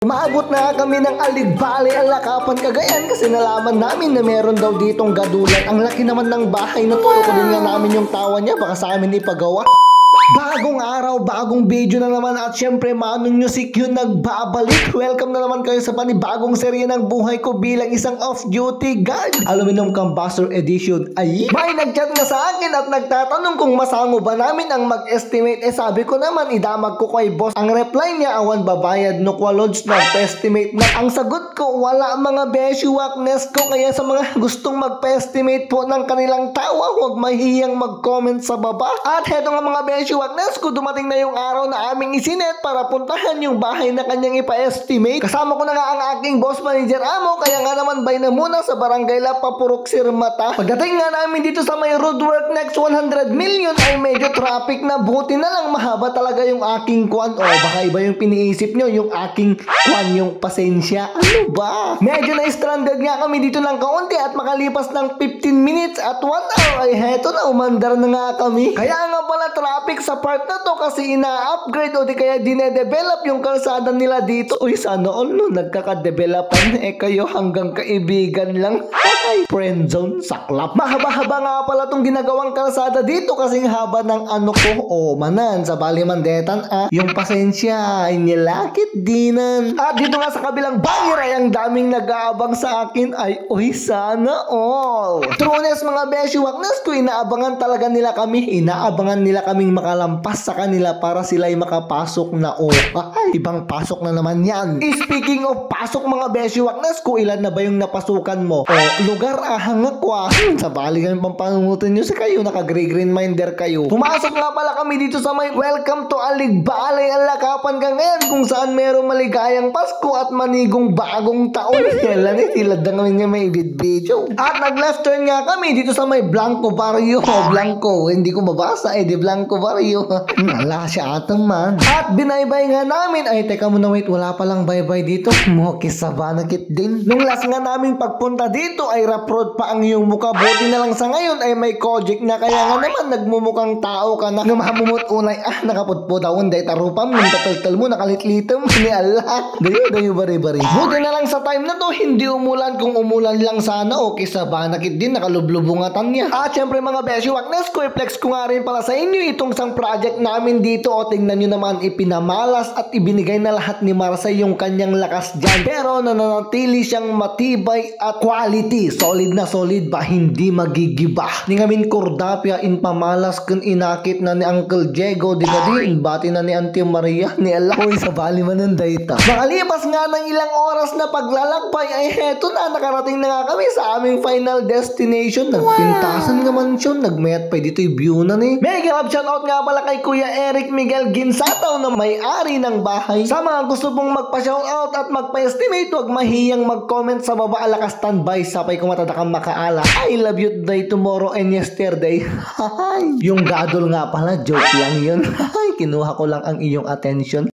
Maabot na kami ng Aligbali, Alakapan, Cagayan kasi nalaman namin na meron daw ditong gadulan. Ang laki naman ng bahay na to. Kunin nga namin yung tawa niya, baka sa amin ipagawa. Bagong araw, bagong video na naman at syempre Manong Music yung nagbabalik. Welcome na naman kayo sa panibagong serye ng buhay ko bilang isang off-duty guard. Aluminum Combustor Edition. Ay, may nag-chat na sa akin at nagtatanong kung masango ba namin ang mag-estimate. Sabi ko naman idamag ko kay boss. Ang reply niya, awan babayad no kwalods nag-estimate na. Ang sagot ko, wala mga beshuwakness ko. Kaya sa mga gustong mag-estimate po ng kanilang tawa, huwag mahiyang mag-comment sa baba. At heto nga mga beshuwakness ko, dumating na yung araw na aming isinet para puntahan yung bahay na kanyang ipa-estimate. Kasama ko na nga ang aking boss manager Amo, kaya nga naman bay na muna sa barangay La Papurok Sirmata. Pagdating nga namin dito sa may roadwork next 100 million ay medyo traffic na, buti na lang mahaba talaga yung aking kwan. O baka iba yung piniisip nyo, yung aking kwan, yung pasensya. Ano ba? Medyo na-stranded nga kami dito ng kaunti at makalipas ng 15 minutes at 1 hour ay heto na, umandar na nga kami. Kaya nga pala traffic sa part na to kasi ina-upgrade o di kaya dinedevelop yung kalsada nila dito. Uy, sana all no, nagkakadevelopan. Kayo hanggang kaibigan lang. Ay, friend zone, saklap. Mahaba-haba nga pala tong ginagawang kalsada dito kasing haba ng ano ko. O manan, sa Balimandetan yung pasensya ay nilakit dinan. At dito nga sa kabilang banner ay ang daming nag-aabang sa akin. Ay, uy, sana all. Trunes mga beshuwaknas ko, inaabangan talaga nila kami. Inaabangan nila kaming makalampas sa kanila para sila'y makapasok na ay, ibang pasok na naman yan. Speaking of pasok mga beshuwaknas ko, ilan na ba yung napasukan mo? Lugar hangak kwa. Sa bali kami pampanunutin nyo sa kayo, naka-green minder kayo. Pumasok nga pala kami dito sa may welcome to Aligbali, Alakapan, Cagayan kung saan merong maligayang Pasko at manigong bagong taon. Kailan tilad na kami nga may video. At nag-left turn nga kami dito sa may Blanco Barrio. Blanco, hindi ko mabasa di Blanco Barrio. Wala siya atang man. At binaybay nga namin, ay teka muna wait, wala palang baybay dito. Mokis sa banakit din. Nung last nga namin pagpunta dito ay rough road pa ang iyong mukha. Buti na lang sa ngayon ay may Kojik na, kaya nga naman nagmumukhang tao ka na. Namamumot unay, nakaputpo daon day tarupam, nung tataltal mo nakalitlitam ni Allah. Dayo bari-bari. Buti na lang sa time na to hindi umulan. Kung umulan lang sana okay sa banakit din, nakalublubungatan niya. At syempre mga beshuwaknes ko, i-flex ko nga rin pala sa inyo itong isang project namin dito. O tingnan nyo naman, ipinamalas at ibinigay na lahat ni Marsay yung kanyang lakas dyan, pero nananatili siyang matibay at quality. Solid na solid ba, hindi magigiba. Ni ngamin Cordapia in pamalas kun inakit na ni Uncle Diego di kadin, bati na ni Auntie Maria ni Allah. Uy, sa bali man ng data. Makalipas nga ng ilang oras na paglalakbay ay heto na, nakarating na nga kami sa aming final destination. Nagpintasan nga mansyon, nagmayat pa dito yung view na ni. Mega love shoutout nga pala kay Kuya Eric Miguel Ginsataw na may-ari ng bahay. Sa mga gusto pong magpa-shoutout at magpa-estimate, huwag mahiyang mag-comment sa baba. Alakas standby, sapay kung matadakang makaala. I love you today, tomorrow, and yesterday. Yung gadol nga pala, joke lang yun. Kinuha ko lang ang iyong attention.